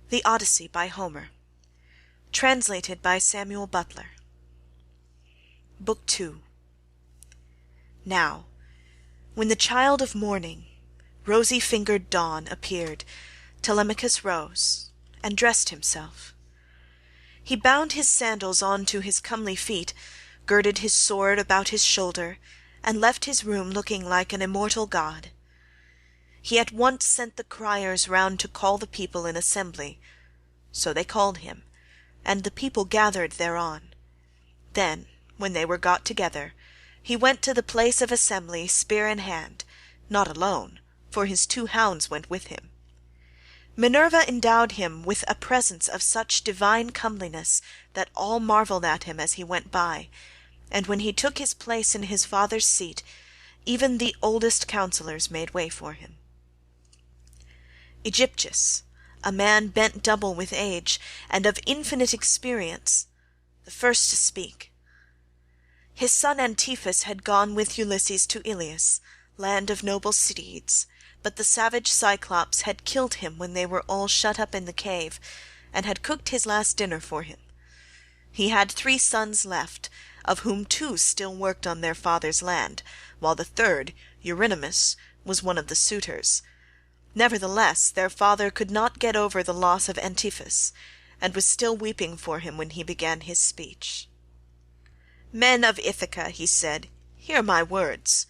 The Odyssey by Homer. Translated by Samuel Butler. Book 2. Now, when the child of morning, rosy-fingered dawn, appeared, Telemachus rose, and dressed himself. He bound his sandals on to his comely feet, girded his sword about his shoulder, and left his room looking like an immortal god. He at once sent the criers round to call the people in assembly. So they called him, and the people gathered thereon. Then, when they were got together, he went to the place of assembly spear in hand, not alone, for his 2 hounds went with him. Minerva endowed him with a presence of such divine comeliness that all marvelled at him as he went by, and when he took his place in his father's seat, even the oldest counsellors made way for him. Aegyptius, a man bent double with age, and of infinite experience, the first to speak. His son Antiphus had gone with Ulysses to Ilius, land of noble steeds, but the savage Cyclops had killed him when they were all shut up in the cave, and had cooked his last dinner for him. He had 3 sons left, of whom 2 still worked on their father's land, while the 3rd, Eurynomus, was one of the suitors. Nevertheless, their father could not get over the loss of Antiphus, and was still weeping for him when he began his speech. "Men of Ithaca," he said, "hear my words.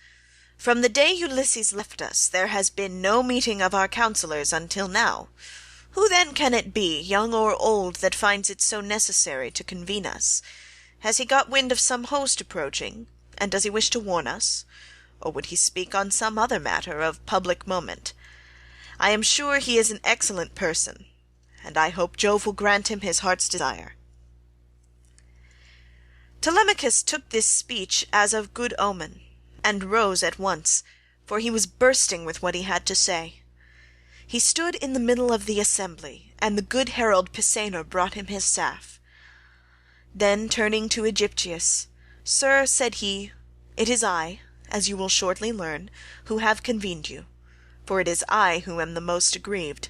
From the day Ulysses left us, there has been no meeting of our counsellors until now. Who then can it be, young or old, that finds it so necessary to convene us? Has he got wind of some host approaching, and does he wish to warn us? Or would he speak on some other matter of public moment? I am sure he is an excellent person, and I hope Jove will grant him his heart's desire." Telemachus took this speech as of good omen, and rose at once, for he was bursting with what he had to say. He stood in the middle of the assembly, and the good herald Pisenor brought him his staff. Then turning to Aegyptius, "Sir," said he, "it is I, as you will shortly learn, who have convened you, for it is I who am the most aggrieved.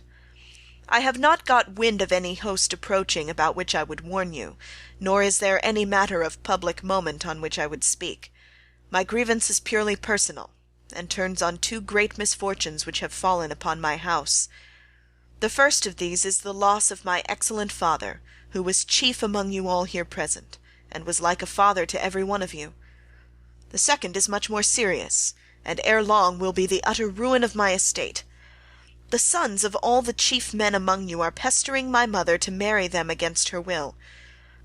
I have not got wind of any host approaching about which I would warn you, nor is there any matter of public moment on which I would speak. My grievance is purely personal, and turns on 2 great misfortunes which have fallen upon my house. The first of these is the loss of my excellent father, who was chief among you all here present, and was like a father to every one of you. The second is much more serious, and ere long will be the utter ruin of my estate. The sons of all the chief men among you are pestering my mother to marry them against her will.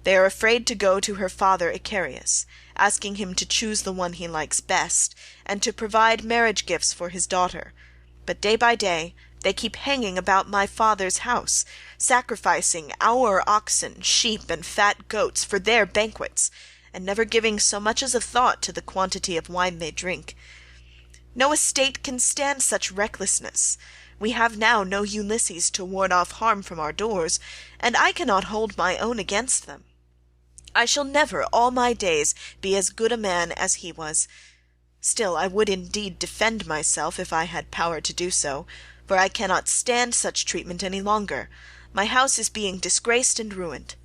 They are afraid to go to her father Icarius, asking him to choose the one he likes best, and to provide marriage gifts for his daughter. But day by day they keep hanging about my father's house, sacrificing our oxen, sheep, and fat goats for their banquets, and never giving so much as a thought to the quantity of wine they drink. No estate can stand such recklessness. We have now no Ulysses to ward off harm from our doors, and I cannot hold my own against them. I shall never all my days be as good a man as he was. Still I would indeed defend myself if I had power to do so, for I cannot stand such treatment any longer. My house is being disgraced and ruined.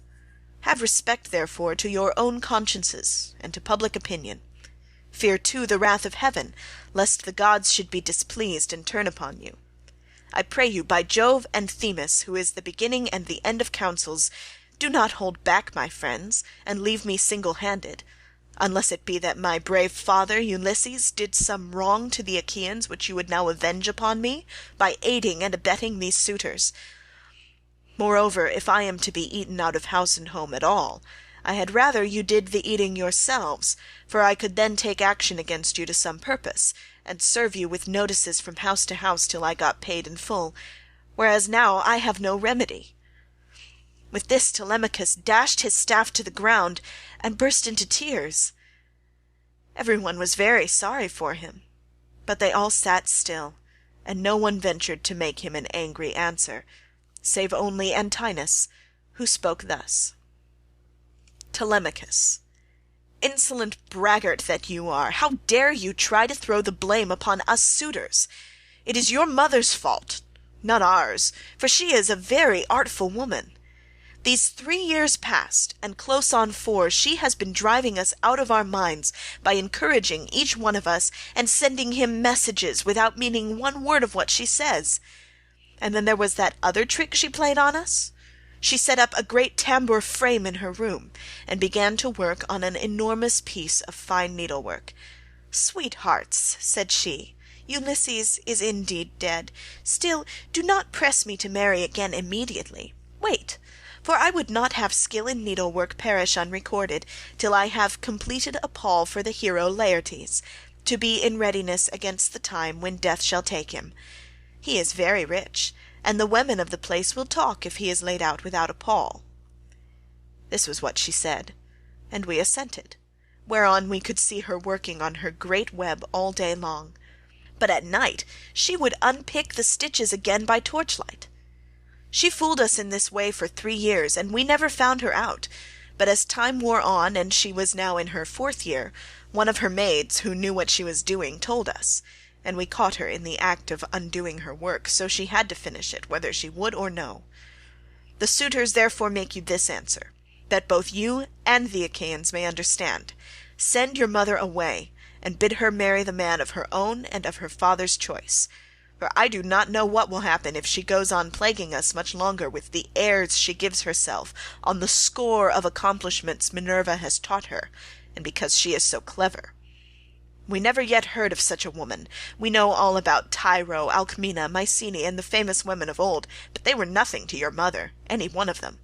Have respect, therefore, to your own consciences and to public opinion. Fear too the wrath of heaven, lest the gods should be displeased and turn upon you. I pray you by Jove and Themis, who is the beginning and the end of counsels, do not hold back my friends, and leave me single-handed, unless it be that my brave father Ulysses did some wrong to the Achaeans which you would now avenge upon me, by aiding and abetting these suitors. Moreover, if I am to be eaten out of house and home at all, I had rather you did the eating yourselves, for I could then take action against you to some purpose, and serve you with notices from house to house till I got paid in full, whereas now I have no remedy." With this Telemachus dashed his staff to the ground, and burst into tears. Every one was very sorry for him, but they all sat still, and no one ventured to make him an angry answer, save only Antinous, who spoke thus: "Telemachus, insolent braggart that you are, how dare you try to throw the blame upon us suitors? It is your mother's fault. Not ours, for she is a very artful woman. These 3 years past, and close on 4, she has been driving us out of our minds by encouraging each one of us, and sending him messages without meaning one word of what she says. And then there was that other trick she played on us. She set up a great tambour frame in her room, and began to work on an enormous piece of fine needlework. "Sweethearts," said she, "Ulysses is indeed dead. Still, do not press me to marry again immediately. Wait, for I would not have skill in needlework perish unrecorded, till I have completed a pall for the hero Laertes, to be in readiness against the time when death shall take him. He is very rich, and the women of the place will talk if he is laid out without a pall." This was what she said, and we assented, whereon we could see her working on her great web all day long. But at night she would unpick the stitches again by torchlight. She fooled us in this way for 3 years, and we never found her out, but as time wore on, and she was now in her 4th year, one of her maids, who knew what she was doing, told us, and we caught her in the act of undoing her work, so she had to finish it, whether she would or no. The suitors therefore make you this answer, that both you and the Achaeans may understand. Send your mother away, and bid her marry the man of her own and of her father's choice. For I do not know what will happen if she goes on plaguing us much longer with the airs she gives herself on the score of accomplishments Minerva has taught her, and because she is so clever. We never yet heard of such a woman. We know all about Tyro, Alcmena, Mycenae, and the famous women of old, but they were nothing to your mother, any one of them.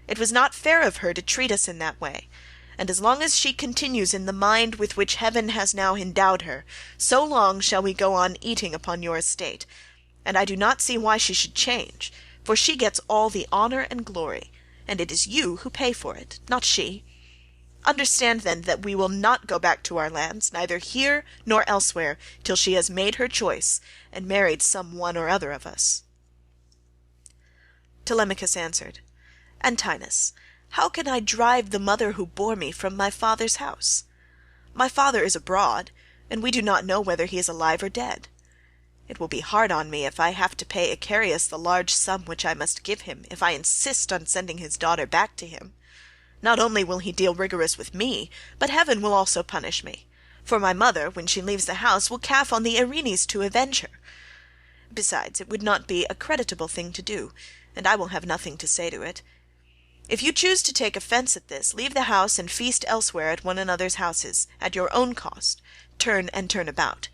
It was not fair of her to treat us in that way, and as long as she continues in the mind with which heaven has now endowed her, so long shall we go on eating upon your estate, and I do not see why she should change, for she gets all the honour and glory, and it is you who pay for it, not she. Understand then that we will not go back to our lands, neither here nor elsewhere, till she has made her choice, and married some one or other of us." Telemachus answered, "Antinous, how can I drive the mother who bore me from my father's house? My father is abroad, and we do not know whether he is alive or dead. It will be hard on me if I have to pay Icarius the large sum which I must give him if I insist on sending his daughter back to him. Not only will he deal rigorous with me, but heaven will also punish me, for my mother, when she leaves the house, will calf on the Erinyes to avenge her. Besides, it would not be a creditable thing to do, and I will have nothing to say to it. If you choose to take offence at this, leave the house and feast elsewhere at one another's houses, at your own cost, turn and turn about.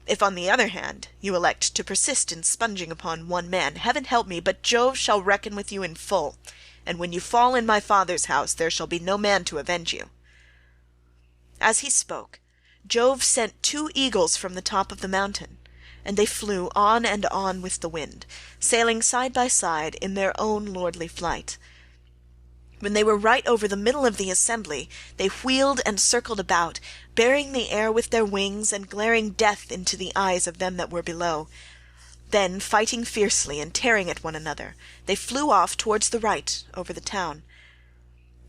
If, on the other hand, you elect to persist in sponging upon one man, heaven help me, but Jove shall reckon with you in full, and when you fall in my father's house there shall be no man to avenge you." As he spoke, Jove sent 2 eagles from the top of the mountain, and they flew on and on with the wind, sailing side by side in their own lordly flight. When they were right over the middle of the assembly, they wheeled and circled about, bearing the air with their wings and glaring death into the eyes of them that were below. Then, fighting fiercely and tearing at one another, they flew off towards the right over the town.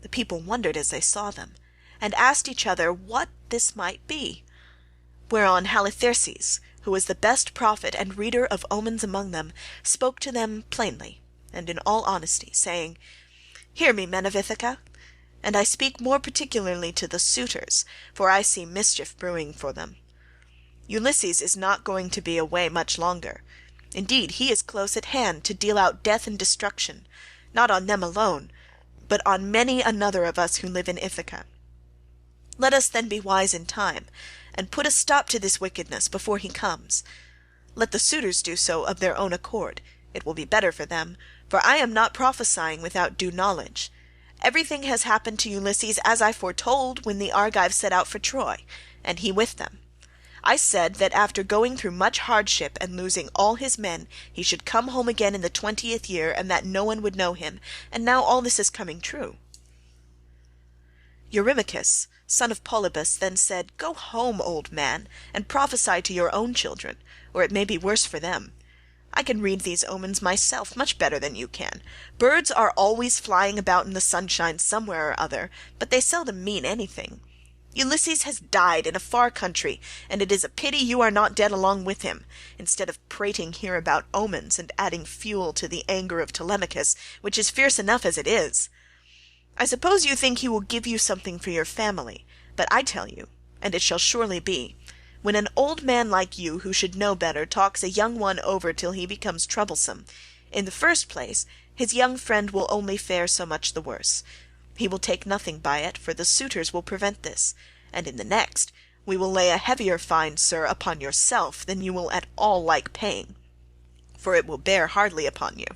The people wondered as they saw them, and asked each other what this might be. Whereon Halitherses, who was the best prophet and reader of omens among them, spoke to them plainly and in all honesty, saying, "Hear me, men of Ithaca, and I speak more particularly to the suitors, for I see mischief brewing for them. Ulysses is not going to be away much longer. Indeed, he is close at hand to deal out death and destruction, not on them alone, but on many another of us who live in Ithaca. Let us then be wise in time, and put a stop to this wickedness before he comes. Let the suitors do so of their own accord, it will be better for them, for I am not prophesying without due knowledge. Everything has happened to Ulysses as I foretold when the Argives set out for Troy, and he with them. I said that after going through much hardship and losing all his men, he should come home again in the 20th year, and that no one would know him, and now all this is coming true." Eurymachus, son of Polybus, then said, "Go home, old man, and prophesy to your own children, or it may be worse for them. I can read these omens myself much better than you can. Birds are always flying about in the sunshine somewhere or other, but they seldom mean anything. Ulysses has died in a far country, and it is a pity you are not dead along with him, instead of prating here about omens and adding fuel to the anger of Telemachus, which is fierce enough as it is. I suppose you think he will give you something for your family, but I tell you, and it shall surely be, when an old man like you, who should know better, talks a young one over till he becomes troublesome, in the first place his young friend will only fare so much the worse. He will take nothing by it, for the suitors will prevent this, and in the next, we will lay a heavier fine, sir, upon yourself than you will at all like paying, for it will bear hardly upon you.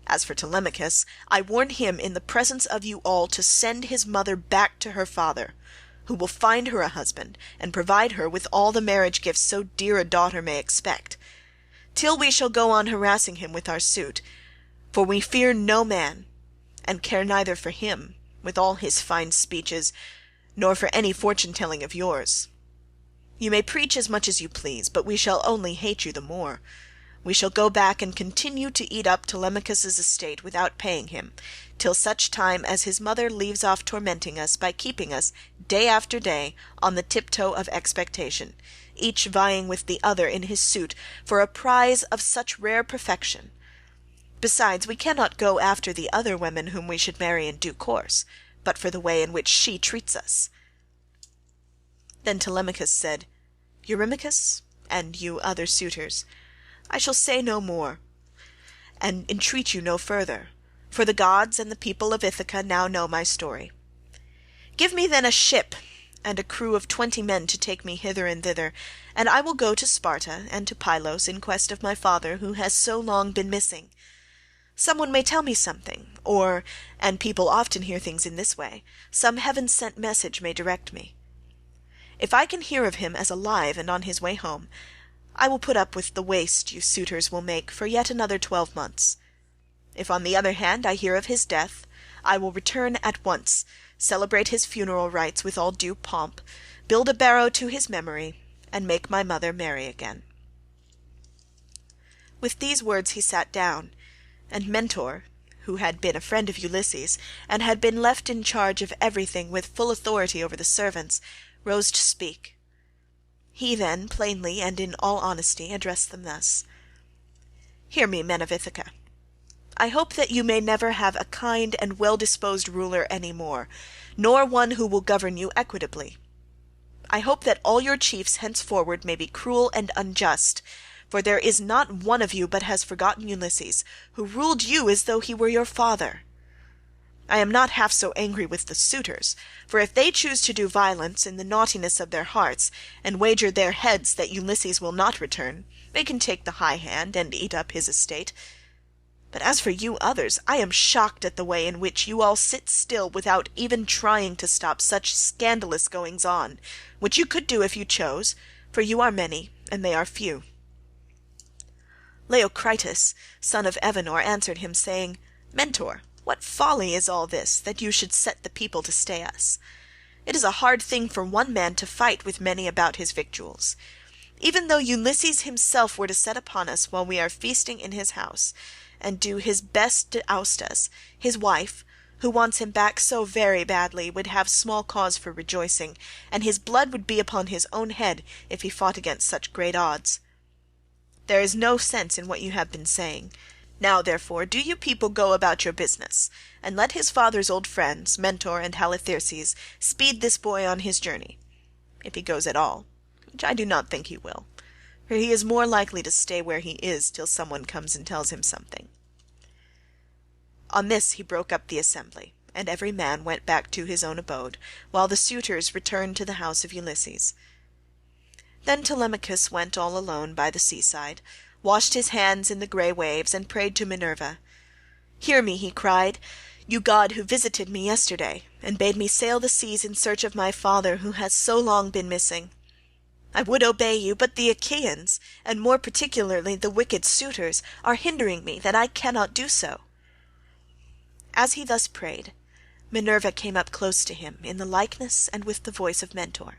As for Telemachus, I warn him in the presence of you all to send his mother back to her father, who will find her a husband, and provide her with all the marriage gifts so dear a daughter may expect, till we shall go on harassing him with our suit, for we fear no man, and care neither for him, with all his fine speeches, nor for any fortune-telling of yours. You may preach as much as you please, but we shall only hate you the more. We shall go back and continue to eat up Telemachus's estate without paying him, till such time as his mother leaves off tormenting us by keeping us, day after day, on the tiptoe of expectation, each vying with the other in his suit for a prize of such rare perfection. Besides, we cannot go after the other women whom we should marry in due course, but for the way in which she treats us. Then Telemachus said, Eurymachus, and you other suitors, I shall say no more, and entreat you no further, for the gods and the people of Ithaca now know my story. Give me then a ship and a crew of 20 men to take me hither and thither, and I will go to Sparta and to Pylos in quest of my father who has so long been missing. Some one may tell me something, or, and people often hear things in this way, some heaven-sent message may direct me. If I can hear of him as alive and on his way home, I will put up with the waste you suitors will make for yet another 12 months. If on the other hand I hear of his death, I will return at once, celebrate his funeral rites with all due pomp, build a barrow to his memory, and make my mother marry again. With these words he sat down, and Mentor, who had been a friend of Ulysses, and had been left in charge of everything with full authority over the servants, rose to speak. He then, plainly and in all honesty, addressed them thus. Hear me, men of Ithaca. I hope that you may never have a kind and well-disposed ruler any more, nor one who will govern you equitably. I hope that all your chiefs henceforward may be cruel and unjust, for there is not one of you but has forgotten Ulysses, who ruled you as though he were your father. I am not half so angry with the suitors, for if they choose to do violence in the naughtiness of their hearts, and wager their heads that Ulysses will not return, they can take the high hand and eat up his estate. But as for you others, I am shocked at the way in which you all sit still without even trying to stop such scandalous goings-on, which you could do if you chose, for you are many, and they are few. Leocritus, son of Evenor, answered him, saying, Mentor, what folly is all this, that you should set the people to stay us? It is a hard thing for one man to fight with many about his victuals. Even though Ulysses himself were to set upon us while we are feasting in his house, and do his best to oust us, his wife, who wants him back so very badly, would have small cause for rejoicing, and his blood would be upon his own head if he fought against such great odds. There is no sense in what you have been saying. Now, therefore, do you people go about your business, and let his father's old friends, Mentor and Halitherses, speed this boy on his journey, if he goes at all, which I do not think he will, for he is more likely to stay where he is till someone comes and tells him something. On this he broke up the assembly, and every man went back to his own abode, while the suitors returned to the house of Ulysses. Then Telemachus went all alone by the seaside, washed his hands in the grey waves, and prayed to Minerva. Hear me, he cried, you god who visited me yesterday, and bade me sail the seas in search of my father who has so long been missing. I would obey you, but the Achaeans, and more particularly the wicked suitors, are hindering me, that I cannot do so. As he thus prayed, Minerva came up close to him, in the likeness and with the voice of Mentor.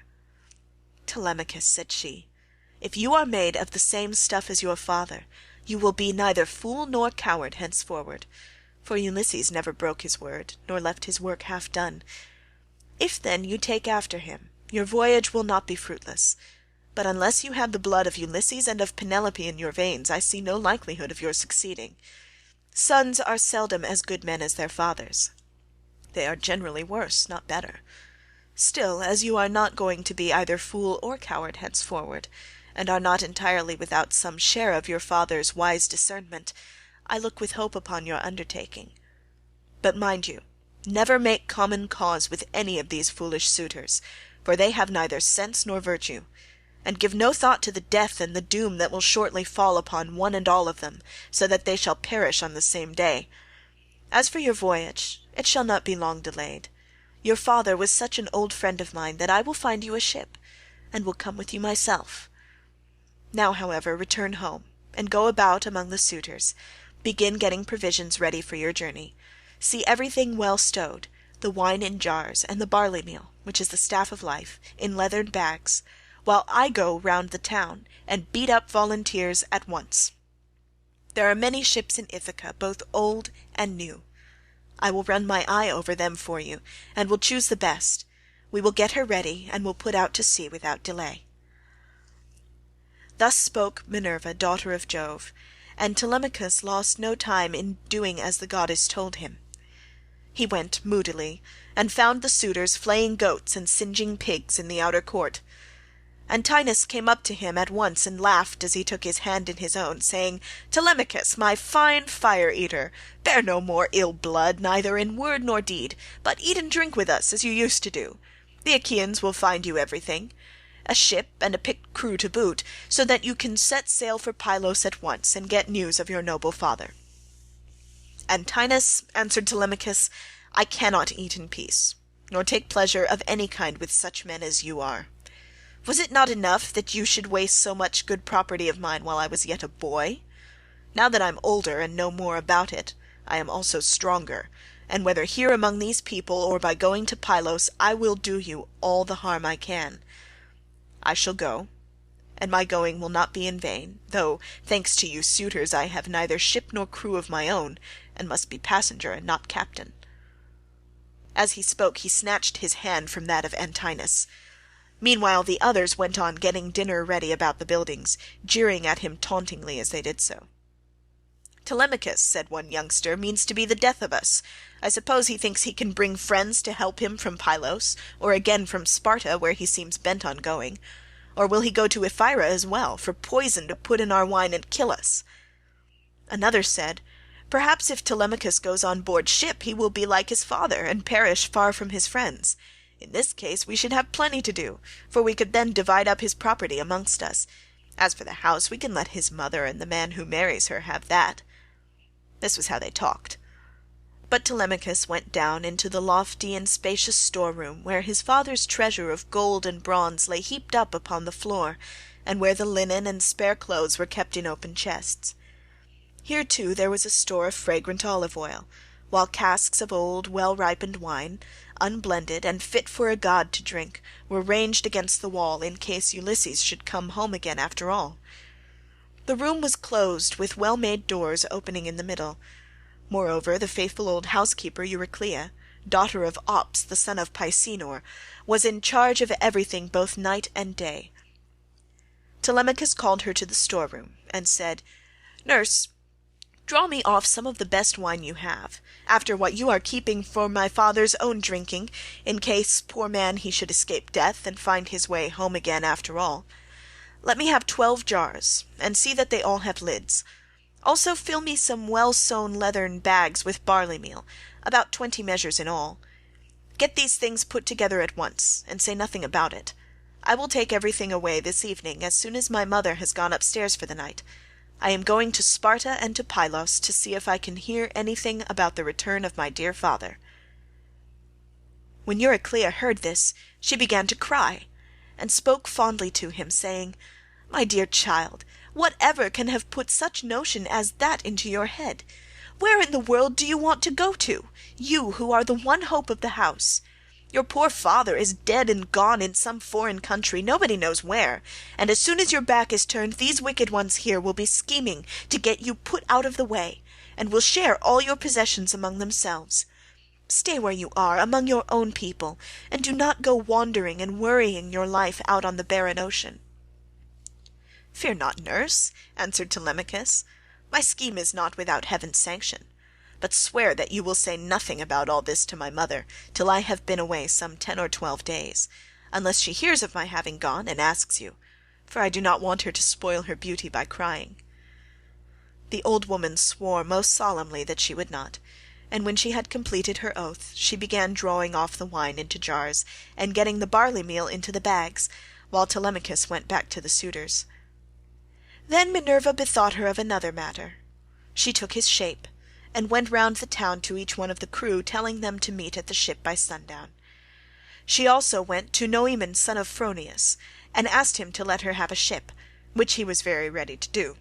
Telemachus, said she, if you are made of the same stuff as your father, you will be neither fool nor coward henceforward, for Ulysses never broke his word, nor left his work half done. If then you take after him, your voyage will not be fruitless, but unless you have the blood of Ulysses and of Penelope in your veins, I see no likelihood of your succeeding. Sons are seldom as good men as their fathers. They are generally worse, not better. Still, as you are not going to be either fool or coward henceforward, and are not entirely without some share of your father's wise discernment, I look with hope upon your undertaking. But mind you, never make common cause with any of these foolish suitors, for they have neither sense nor virtue, and give no thought to the death and the doom that will shortly fall upon one and all of them, so that they shall perish on the same day. As for your voyage, it shall not be long delayed. Your father was such an old friend of mine that I will find you a ship, and will come with you myself. Now, however, return home, and go about among the suitors, begin getting provisions ready for your journey. See everything well stowed, the wine in jars, and the barley meal, which is the staff of life, in leathern bags, while I go round the town, and beat up volunteers at once. There are many ships in Ithaca, both old and new. I will run my eye over them for you, and will choose the best. We will get her ready, and will put out to sea without delay." Thus spoke Minerva, daughter of Jove, and Telemachus lost no time in doing as the goddess told him. He went moodily, and found the suitors flaying goats and singeing pigs in the outer court. Antinous came up to him at once and laughed as he took his hand in his own, saying, "Telemachus, my fine fire-eater, bear no more ill blood, neither in word nor deed, but eat and drink with us as you used to do. The Achaeans will find you everything, a ship and a picked crew to boot, so that you can set sail for Pylos at once, and get news of your noble father." "Antinous," answered Telemachus, "I cannot eat in peace, nor take pleasure of any kind with such men as you are. Was it not enough that you should waste so much good property of mine while I was yet a boy? Now that I am older and know more about it, I am also stronger, and whether here among these people or by going to Pylos, I will do you all the harm I can. I shall go, and my going will not be in vain, though, thanks to you suitors, I have neither ship nor crew of my own, and must be passenger and not captain." As he spoke he snatched his hand from that of Antinous. Meanwhile the others went on getting dinner ready about the buildings, jeering at him tauntingly as they did so. "Telemachus," said one youngster, "means to be the death of us. I suppose he thinks he can bring friends to help him from Pylos, or again from Sparta, where he seems bent on going. Or will he go to Ephyra as well, for poison to put in our wine and kill us?" Another said, "Perhaps if Telemachus goes on board ship he will be like his father, and perish far from his friends. In this case we should have plenty to do, for we could then divide up his property amongst us. As for the house, we can let his mother and the man who marries her have that." This was how they talked. But Telemachus went down into the lofty and spacious storeroom, where his father's treasure of gold and bronze lay heaped up upon the floor, and where the linen and spare clothes were kept in open chests. Here too there was a store of fragrant olive oil, while casks of old well-ripened wine, unblended and fit for a god to drink, were ranged against the wall in case Ulysses should come home again after all. The room was closed, with well-made doors opening in the middle. Moreover, the faithful old housekeeper Euryclea, daughter of Ops the son of Pisenor, was in charge of everything both night and day. Telemachus called her to the storeroom, and said, "Nurse, draw me off some of the best wine you have, after what you are keeping for my father's own drinking, in case, poor man, he should escape death, and find his way home again after all. Let me have 12 jars, and see that they all have lids. Also fill me some well-sewn leathern bags with barley meal, about 20 measures in all. Get these things put together at once, and say nothing about it. I will take everything away this evening as soon as my mother has gone upstairs for the night. I am going to Sparta and to Pylos to see if I can hear anything about the return of my dear father." When Euryclea heard this, she began to cry, and spoke fondly to him, saying, "My dear child, whatever can have put such notion as that into your head? Where in the world do you want to go to, you who are the one hope of the house? Your poor father is dead and gone in some foreign country, nobody knows where, and as soon as your back is turned these wicked ones here will be scheming to get you put out of the way, and will share all your possessions among themselves. Stay where you are, among your own people, and do not go wandering and worrying your life out on the barren ocean." "Fear not, nurse," answered Telemachus. "My scheme is not without heaven's sanction. But swear that you will say nothing about all this to my mother till I have been away some 10 or 12 days, unless she hears of my having gone and asks you, for I do not want her to spoil her beauty by crying." The old woman swore most solemnly that she would not, and when she had completed her oath she began drawing off the wine into jars and getting the barley meal into the bags, while Telemachus went back to the suitors. Then Minerva bethought her of another matter. She took his shape, and went round the town to each one of the crew, telling them to meet at the ship by sundown. She also went to Noemon son of Phronius, and asked him to let her have a ship, which he was very ready to do.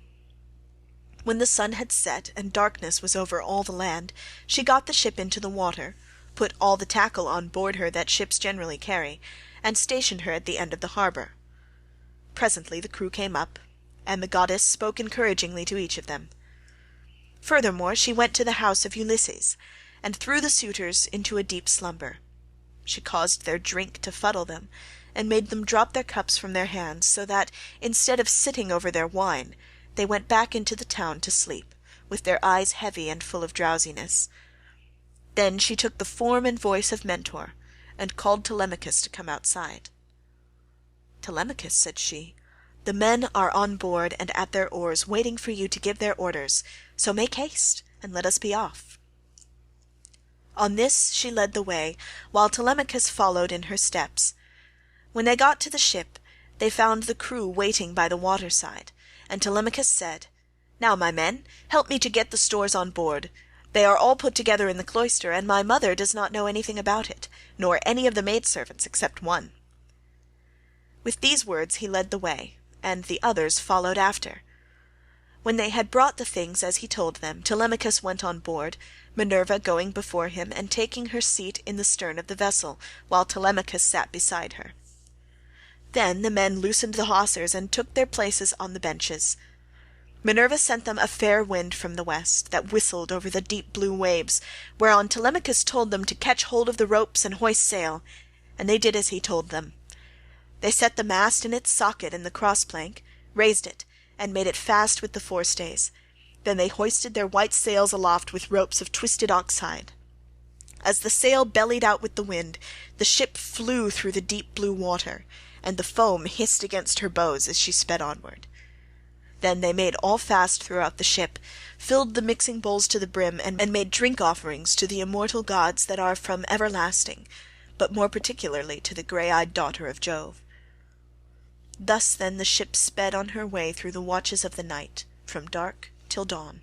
When the sun had set and darkness was over all the land, she got the ship into the water, put all the tackle on board her that ships generally carry, and stationed her at the end of the harbour. Presently the crew came up, and the goddess spoke encouragingly to each of them. Furthermore she went to the house of Ulysses, and threw the suitors into a deep slumber. She caused their drink to fuddle them, and made them drop their cups from their hands, so that, instead of sitting over their wine, they went back into the town to sleep, with their eyes heavy and full of drowsiness. Then she took the form and voice of Mentor, and called Telemachus to come outside. "Telemachus," said she, "the men are on board and at their oars, waiting for you to give their orders, so make haste, and let us be off." On this she led the way, while Telemachus followed in her steps. When they got to the ship, they found the crew waiting by the waterside, and Telemachus said, "Now, my men, help me to get the stores on board. They are all put together in the cloister, and my mother does not know anything about it, nor any of the maidservants except one." With these words he led the way, and the others followed after. When they had brought the things as he told them, Telemachus went on board, Minerva going before him and taking her seat in the stern of the vessel, while Telemachus sat beside her. Then the men loosened the hawsers and took their places on the benches. Minerva sent them a fair wind from the west, that whistled over the deep blue waves, whereon Telemachus told them to catch hold of the ropes and hoist sail, and they did as he told them. They set the mast in its socket in the cross-plank, raised it, and made it fast with the forestays. Then they hoisted their white sails aloft with ropes of twisted ox-hide. As the sail bellied out with the wind, the ship flew through the deep blue water, and the foam hissed against her bows as she sped onward. Then they made all fast throughout the ship, filled the mixing bowls to the brim, and made drink offerings to the immortal gods that are from everlasting, but more particularly to the grey-eyed daughter of Jove. Thus then the ship sped on her way through the watches of the night, from dark till dawn.